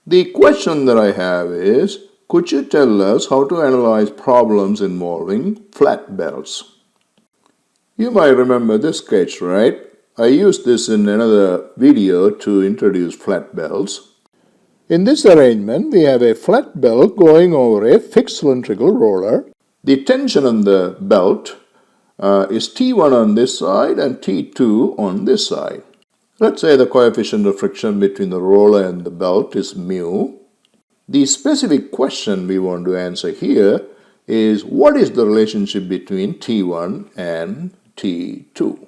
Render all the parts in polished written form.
The question that I have is, could you tell us how to analyze problems involving flat belts? You might remember this sketch, right? I used this in another video to introduce flat belts. In this arrangement, we have a flat belt going over a fixed cylindrical roller. The tension on the belt is T1 on this side and T2 on this side. Let's say the coefficient of friction between the roller and the belt is mu. The specific question we want to answer here is, what is the relationship between T1 and T2?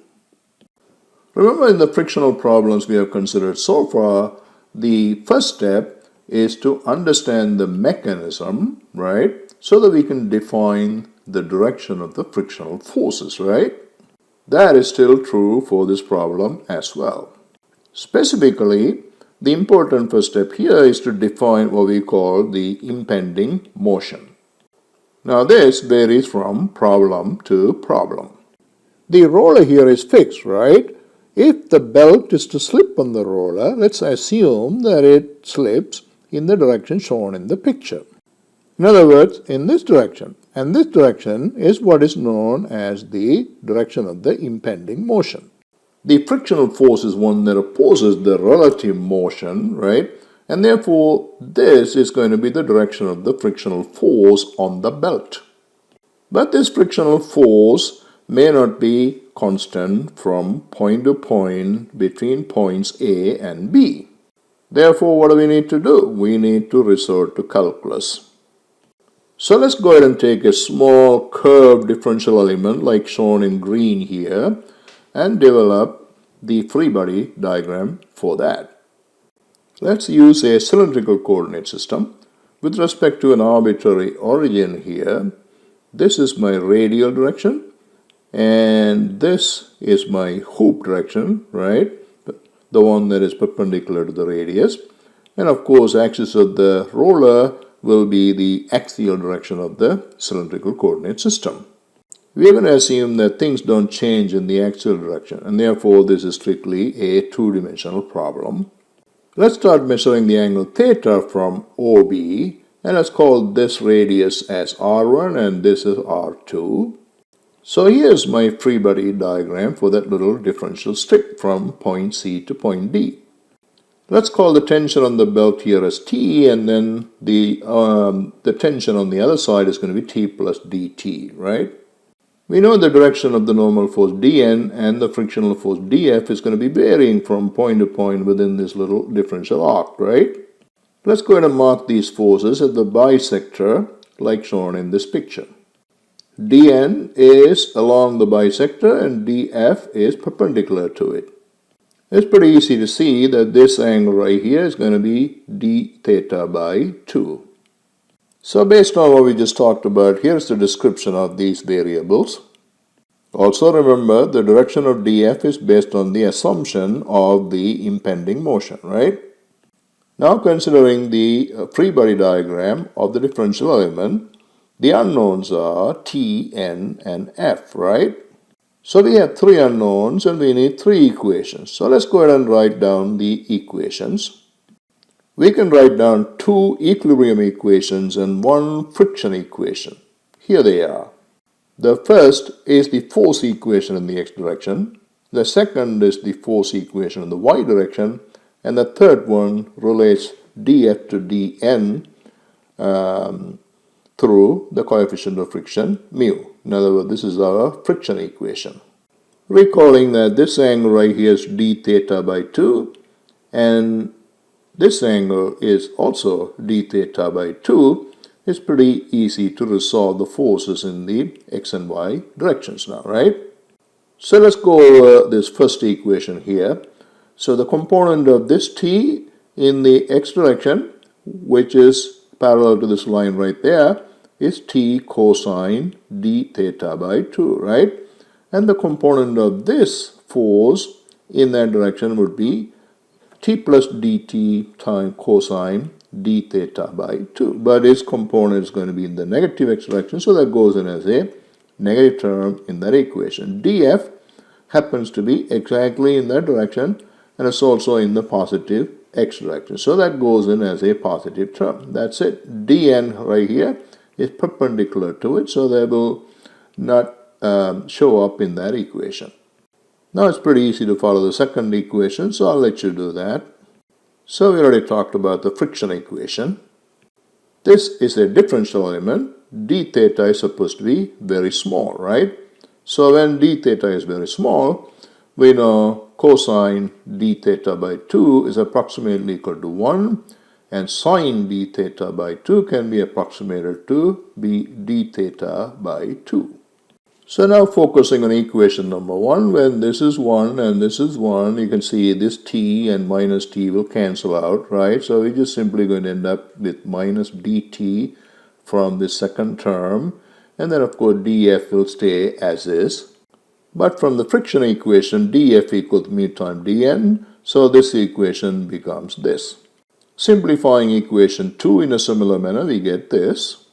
Remember, in the frictional problems we have considered so far, the first step is to understand the mechanism, right? So that we can define the direction of the frictional forces, right? That is still true for this problem as well. Specifically, the important first step here is to define what we call the impending motion. Now this varies from problem to problem. The roller here is fixed, right? If the belt is to slip on the roller, let's assume that it slips in the direction shown in the picture. In other words, in this direction. And this direction is what is known as the direction of the impending motion. The frictional force is one that opposes the relative motion, right? And therefore, this is going to be the direction of the frictional force on the belt. But this frictional force may not be constant from point to point between points A and B. Therefore, what do we need to do? We need to resort to calculus. So let's go ahead and take a small curved differential element like shown in green here and develop the free body diagram for that. Let's use a cylindrical coordinate system with respect to an arbitrary origin here. This is my radial direction and this is my hoop direction, right? The one that is perpendicular to the radius. And of course, axis of the roller will be the axial direction of the cylindrical coordinate system. We are going to assume that things don't change in the axial direction, and therefore this is strictly a two-dimensional problem. Let's start measuring the angle theta from OB, and let's call this radius as R1 and this is R2. So here's my free body diagram for that little differential stick from point C to point D. Let's call the tension on the belt here as T, and then the tension on the other side is going to be T plus dt, right? We know the direction of the normal force dN and the frictional force dF is going to be varying from point to point within this little differential arc, right? Let's go ahead and mark these forces at the bisector like shown in this picture. dN is along the bisector and dF is perpendicular to it. It's pretty easy to see that this angle right here is going to be d theta by 2. So based on what we just talked about, here's the description of these variables. Also remember, the direction of dF is based on the assumption of the impending motion, right? Now considering the free body diagram of the differential element, the unknowns are T, N, and F, right? So we have three unknowns and we need three equations. So let's go ahead and write down the equations. We can write down two equilibrium equations and one friction equation. Here they are. The first is the force equation in the x direction. The second is the force equation in the y direction. And the third one relates dF to dN through the coefficient of friction mu. In other words, this is our friction equation. Recalling that this angle right here is d theta by 2 and this angle is also d theta by 2, it's pretty easy to resolve the forces in the x and y directions now, right? So let's go over this first equation here. So the component of this t in the x direction, which is parallel to this line right there, is t cosine d theta by 2, right? And the component of this force in that direction would be t plus dt times cosine d theta by 2. But its component is going to be in the negative x direction, so that goes in as a negative term in that equation. df happens to be exactly in that direction, and it's also in the positive x direction. So that goes in as a positive term. That's it. dn right here is perpendicular to it, so they will not show up in that equation. Now it's pretty easy to follow the second equation, so I'll let you do that. So we already talked about the friction equation. This is a differential element. D theta is supposed to be very small, right? So when d theta is very small, we know cosine d theta by 2 is approximately equal to 1, and sine d theta by 2 can be approximated to be d theta by 2. So now focusing on equation number 1, when this is 1 and this is 1, you can see this t and minus t will cancel out, right? So we're just simply going to end up with minus dt from the second term, and then of course df will stay as is. But from the friction equation, df equals mu times dn, so this equation becomes this. Simplifying equation 2 in a similar manner, we get this.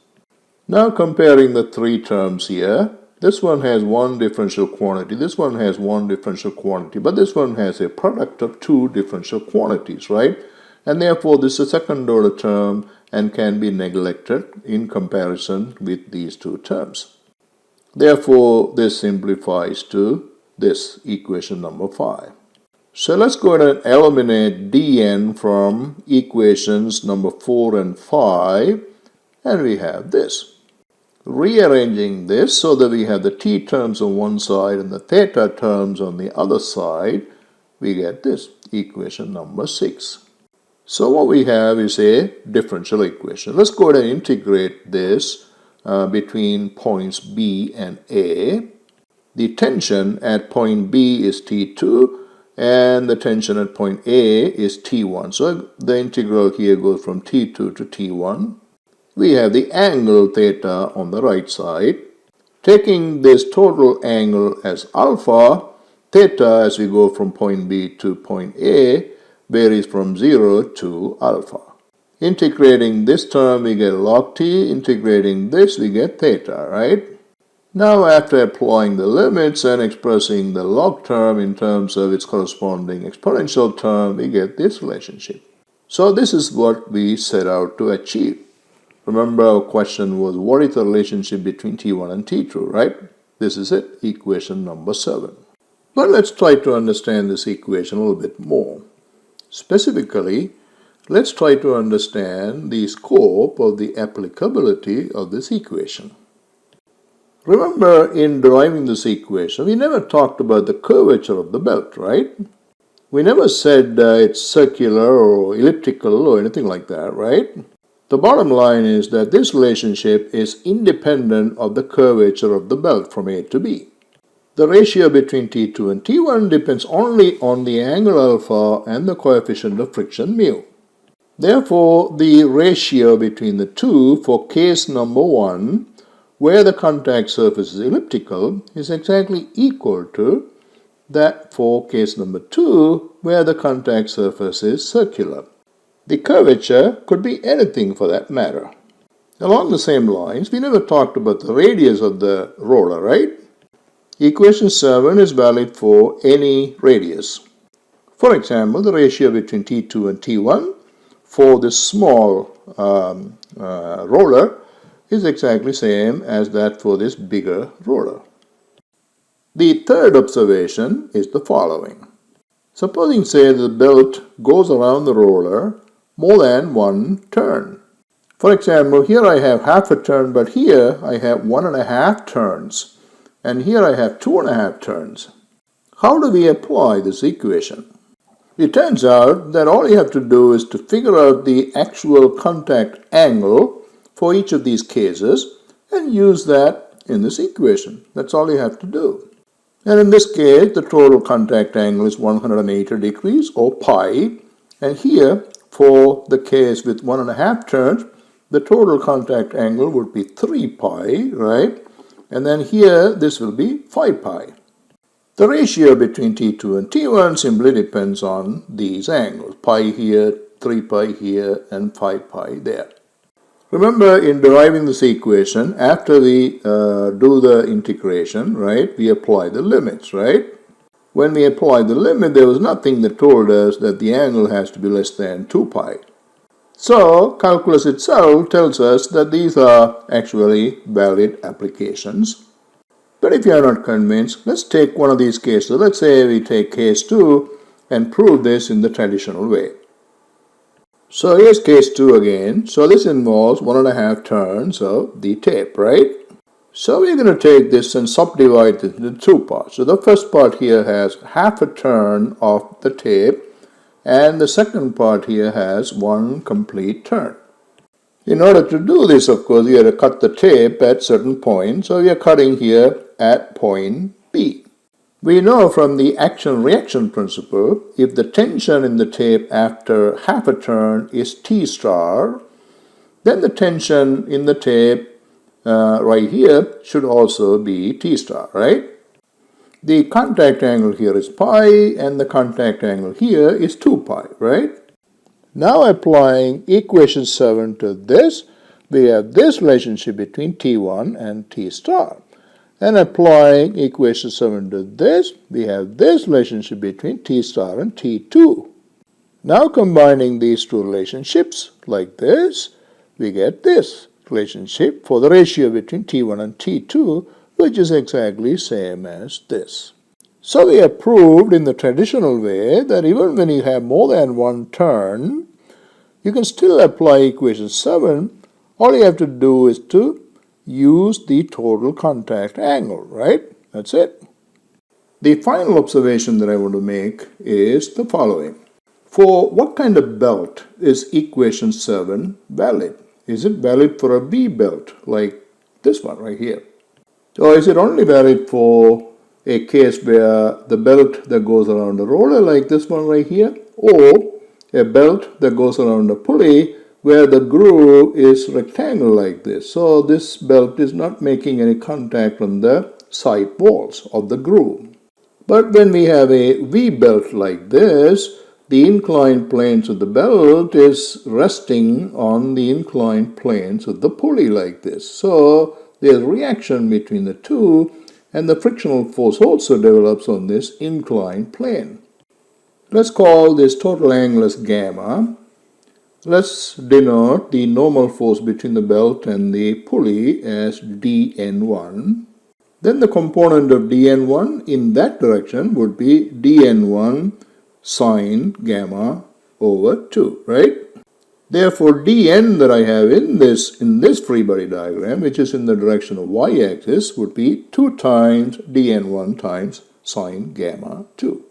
Now comparing the three terms here, this one has one differential quantity, this one has one differential quantity, but this one has a product of two differential quantities, right? And therefore this is a second order term and can be neglected in comparison with these two terms. Therefore this simplifies to this equation number 5. So let's go ahead and eliminate dn from equations number 4 and 5, and we have this. Rearranging this so that we have the t terms on one side and the theta terms on the other side, we get this, equation number 6. So what we have is a differential equation. Let's go ahead and integrate this between points B and A. The tension at point B is T2 and the tension at point A is T1. So the integral here goes from T2 to T1. We have the angle theta on the right side. Taking this total angle as alpha, theta as we go from point B to point A varies from 0 to alpha. Integrating this term we get log t, integrating this we get theta, right? Now after applying the limits and expressing the log term in terms of its corresponding exponential term, we get this relationship. So this is what we set out to achieve. Remember our question was what is the relationship between T1 and T2, right? This is it, equation number 7. But let's try to understand this equation a little bit more. Specifically, let's try to understand the scope of the applicability of this equation. Remember, in deriving this equation, we never talked about the curvature of the belt, right? We never said it's circular or elliptical or anything like that, right? The bottom line is that this relationship is independent of the curvature of the belt from A to B. The ratio between T2 and T1 depends only on the angle alpha and the coefficient of friction mu. Therefore, the ratio between the two for case number 1, where the contact surface is elliptical, is exactly equal to that for case number 2, where the contact surface is circular. The curvature could be anything for that matter. Along the same lines, we never talked about the radius of the roller, right? Equation 7 is valid for any radius. For example, the ratio between T2 and T1 for this small roller is exactly same as that for this bigger roller. The third observation is the following. Supposing, say, the belt goes around the roller more than one turn. For example, here I have half a turn, but here I have 1.5 turns. And here I have 2.5 turns. How do we apply this equation? It turns out that all you have to do is to figure out the actual contact angle for each of these cases and use that in this equation. That's all you have to do. And in this case, the total contact angle is 180 degrees or pi. And here, for the case with 1.5 turns, the total contact angle would be 3 pi, right? And then here, this will be 5 pi. The ratio between T2 and T1 simply depends on these angles. Pi here, 3 pi here, and 5 pi there. Remember, in deriving this equation, after we do the integration, right, we apply the limits, right? when we applied the limit, there was nothing that told us that the angle has to be less than 2 pi. So, calculus itself tells us that these are actually valid applications. But if you are not convinced, let's take one of these cases. Let's say we take case 2 and prove this in the traditional way. So here's case 2 again. So this involves 1.5 turns of the tape, right? So we're going to take this and subdivide it into 2 parts. So the first part here has half a turn of the tape, and the second part here has 1 complete turn. In order to do this, of course, you have to cut the tape at certain points. So we are cutting here at point B. We know from the action-reaction principle, if the tension in the tape after half a turn is T star, then the tension in the tape right here should also be T star, right? The contact angle here is pi, and the contact angle here is 2 pi, right? Now applying equation 7 to this, we have this relationship between T1 and T star. And applying equation 7 to this, we have this relationship between T star and T2. Now combining these two relationships like this, we get this relationship for the ratio between T1 and T2, which is exactly same as this. So we have proved in the traditional way that even when you have more than one turn, you can still apply equation 7. All you have to do is to use the total contact angle, right? That's it. The final observation that I want to make is the following. For what kind of belt is equation 7 valid? Is it valid for a V belt like this one right here? Or is it only valid for a case where the belt that goes around a roller like this one right here, or a belt that goes around a pulley where the groove is rectangle like this? So this belt is not making any contact on the side walls of the groove. But when we have a V belt like this, the inclined planes of the belt is resting on the inclined planes of the pulley like this. So there's reaction between the two, and the frictional force also develops on this inclined plane. Let's call this total angle as gamma. Let's denote the normal force between the belt and the pulley as dN1. Then the component of dN1 in that direction would be dN1 sine gamma over 2, right? Therefore, dN that I have in this free body diagram, which is in the direction of y-axis, would be 2 times dN1 times sine gamma 2.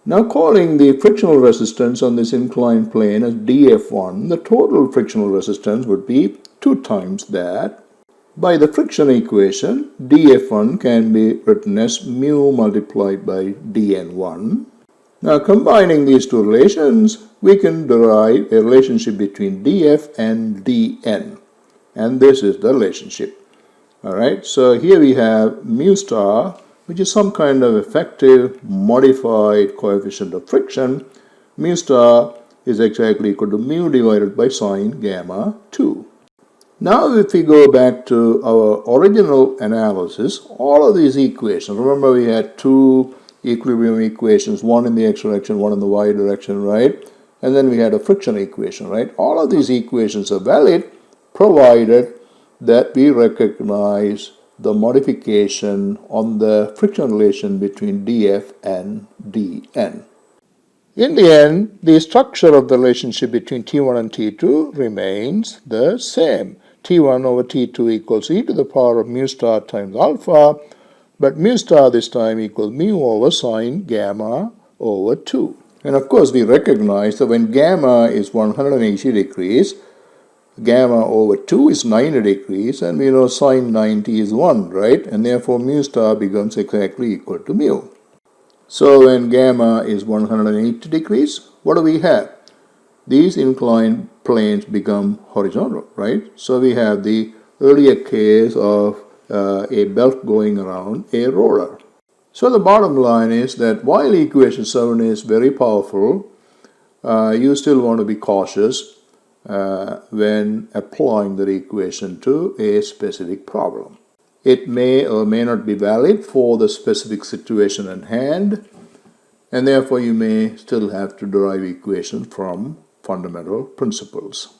Now calling the frictional resistance on this inclined plane as dF1, the total frictional resistance would be 2 times that. By the friction equation, dF1 can be written as mu multiplied by dN1. Now combining these two relations, we can derive a relationship between dF and dN. And this is the relationship. Alright, so here we have mu star, which is some kind of effective modified coefficient of friction. Mu star is exactly equal to mu divided by sine gamma 2. Now if we go back to our original analysis, all of these equations, remember we had two equilibrium equations, one in the x direction, one in the y direction, right? And then we had a friction equation, right? All of these equations are valid provided that we recognize the modification on the friction relation between dF and dN. In the end, the structure of the relationship between T1 and T2 remains the same. T1 over T2 equals e to the power of mu star times alpha, but mu star this time equals mu over sine gamma over 2. And of course, we recognize that when gamma is 180 degrees, gamma over 2 is 90 degrees, and we know sine 90 is 1, right? And therefore, mu star becomes exactly equal to mu. So when gamma is 180 degrees, what do we have? These inclined planes become horizontal, right? So we have the earlier case of a belt going around a roller. So the bottom line is that while equation 7 is very powerful, you still want to be cautious when applying that equation to a specific problem. It may or may not be valid for the specific situation at hand, and therefore you may still have to derive equations from fundamental principles.